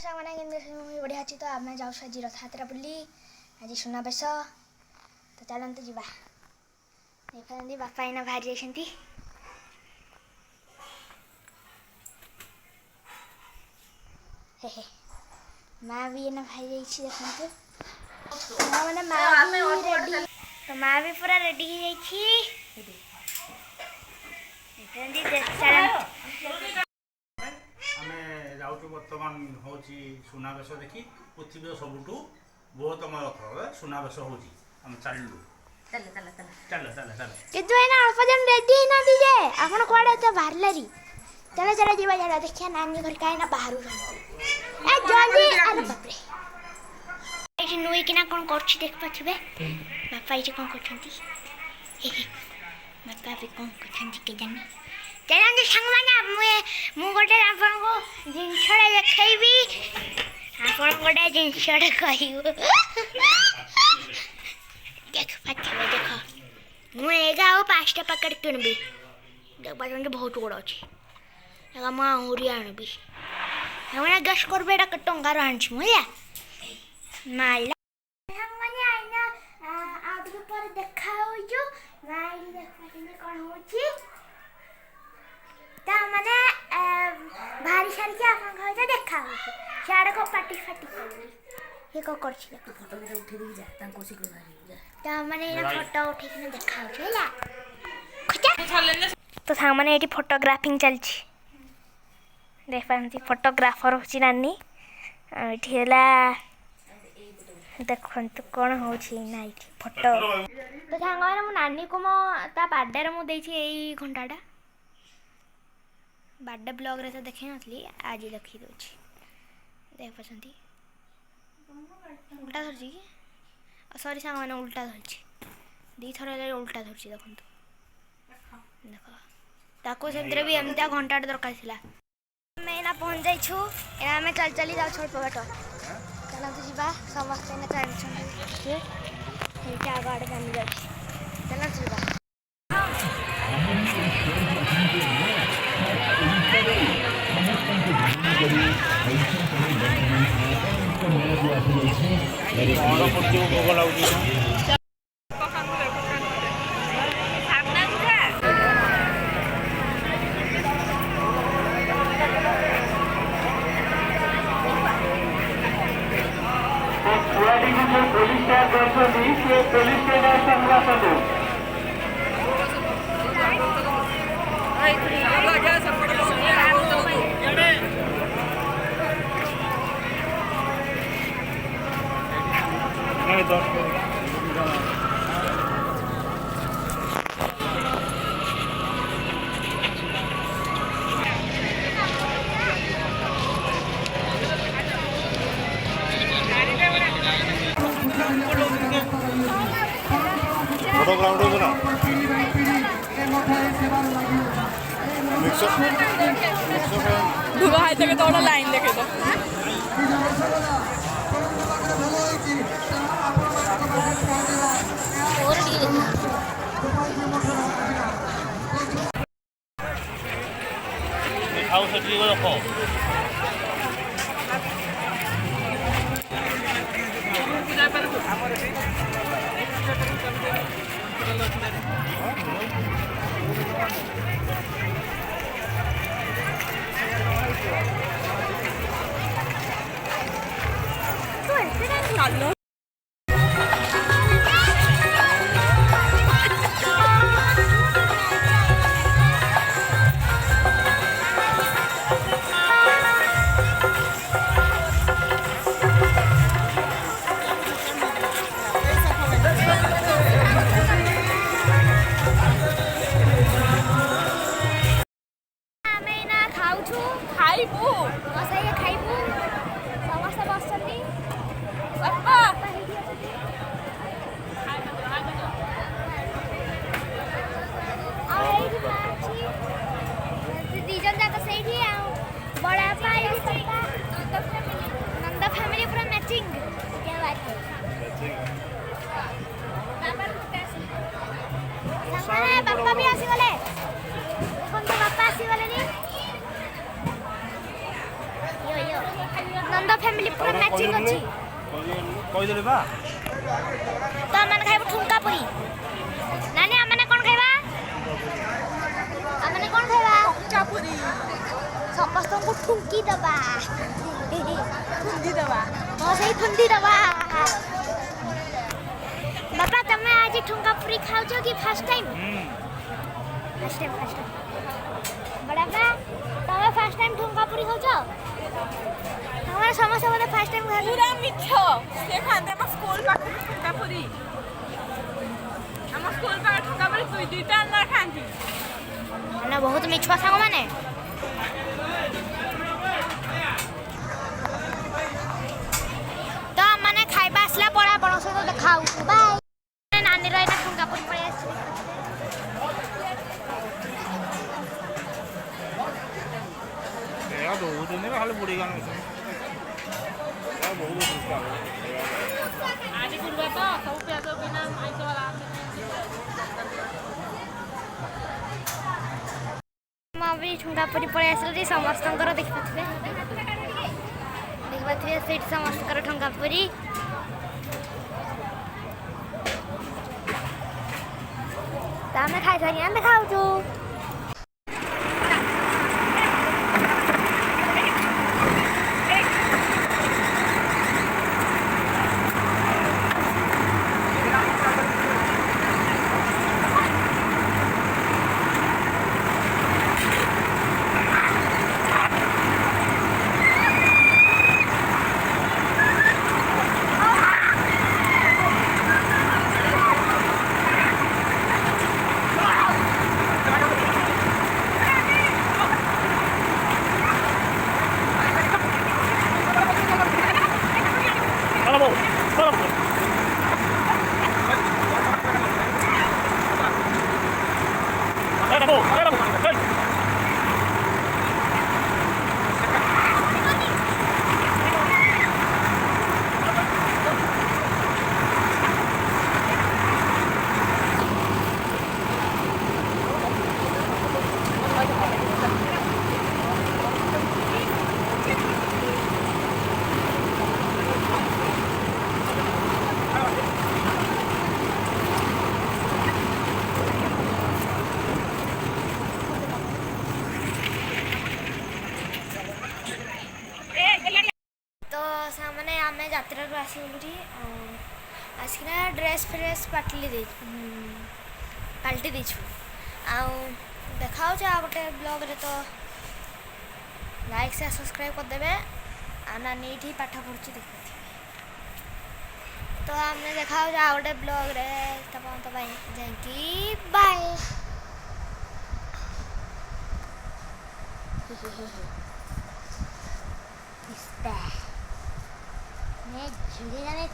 सामने बढ़िया अच्छी तो आम जाऊँ आज रथयात्रा बुली आज सुनाबेश तो चलते जा देखते बापा एना बाहरी जाइछन्ति हे हे माँ भी एना बाहरी जाइछि देखते मैंने माँ भी रेडी तो माँ भी पूरा रेडी हो जाइछि बर्तमान हूँ सुनाबेश देखी पृथ्वी सबुठ बृहत्तम रथ सुनाबेश हूँ चलू किंतु एना अल्प जन रेडी ना दीजे आपण कोडे त बाहरलारी चलो चलो जीवा जा देखिया नानी घर काहे ना बाहरु रहती ए जल्दी अरे बाप रे ए नुई किना कोन करछि देख पछबे बापा इजे कोन करछंती बापा भी कोन करछंती के जानी चलंदी संग माने मु गोटे आपन को जिनछडा देखैबी आपन गोटे जिनछडा कहियो देख पछबे देख मु एगा ओ पांचटा पैकेट किनबी देख बाजन बहुत गोड़ अछि एगा मा औरी आनबी हमरा गस करबे एटा टंगा रांच मुया माला हमने आइना आउट के पर देखा हो जो माइल देखा कि कोन होची ता माने भारी सारी के आपन घर जा देखा हो साडे को पार्टी फाटी करली ये को करछि फोटो के उठे दी जा ता कोसी को भारी जा ता माने एना फोटो उठे कि देखा हो छला तो सामने एटी फोटोग्राफिंग चलछि देख पांती फोटोग्राफर होची नानी एठी हला देखंतु कोन होची नाइ फोटो तो सांगवान मो नानी को मो ता बर्थडे रे मो देछि एई घंटाटा बर्थडे ब्लॉग रे तो देखै नथली आज देखि दोछि देख पछंती उल्टा धरछि कि सॉरी सांगवान उल्टा धरछि दी थरा ले उल्टा धरछि देखंतु देखो ताको सेंतरे भी एमता घंटाटा दरकार थिला मैं ना पहुंच जाई छु एना में चल चली जाऊ छोट पगट चला तो जीवा समस्त ने चल छु एटा गाड़ी गानी जाऊ चला जीवा ग्राउंड हो ना धुआ है तो थोड़ा लाइन देखे तो हाउस सेठी को रखो चलो खाइबू बसाइए खाइबू समस्त बसनी बापा ठीक अच्छी କହିଦେଲି ବା तो मैंने खाइब ठुमका पुरी नानी हमने कौन खाइबा हमने कौन खाइबा चापुरी समस्त को ठुमकी दबा खुंदी दवा हाँ सही ठुमकी दबा बाबा तमे आज ठुमका पुरी खाओ कि फर्स्ट टाइम फर्स्ट टाइम बड़ा बा तमे फर्स्ट टाइम ठुमका पुरी खाओ हमारे समस्त बोले फर्स्ट टाइम खा पूरा मिठो से खाते हम स्कूल पाखे ठुकापुरी हम स्कूल पाखे ठुकापुरी दुई दुईटा अंदर खाती ना बहुत मिठुआ सांग माने तो माने खाइबा आसला पड़ा बड़ सहित देखाऊ बाय नानी रो एटा ठुमका पुरी पड़े आसी ଏଇଆ ଦଉଛନ୍ତି ନା ଖାଲି ବୁଢ଼ୀ ଗାନ ବହୁତ ସୁସ୍ଥ आज गुरुवार तो सब प्याज बिना आइस वाला मैं भी ठुमका पुरी पड़े आसली समस्तंकर देखिपारे से समस्तकर ठुमका पुरी तामे खाई सारी देखाऊ सामने आम यात्रा आसगलु आसिकना ड्रेस फ्रेस पाटली पाल्टी देछु देखा गोटे ब्लॉग रे तो लाइक से सब्सक्राइब करदे नानी ये पाठ पढ़ुची देखिए तो हमने देखा गोटे ब्लॉग रे तब जाकि बाय मैं झूले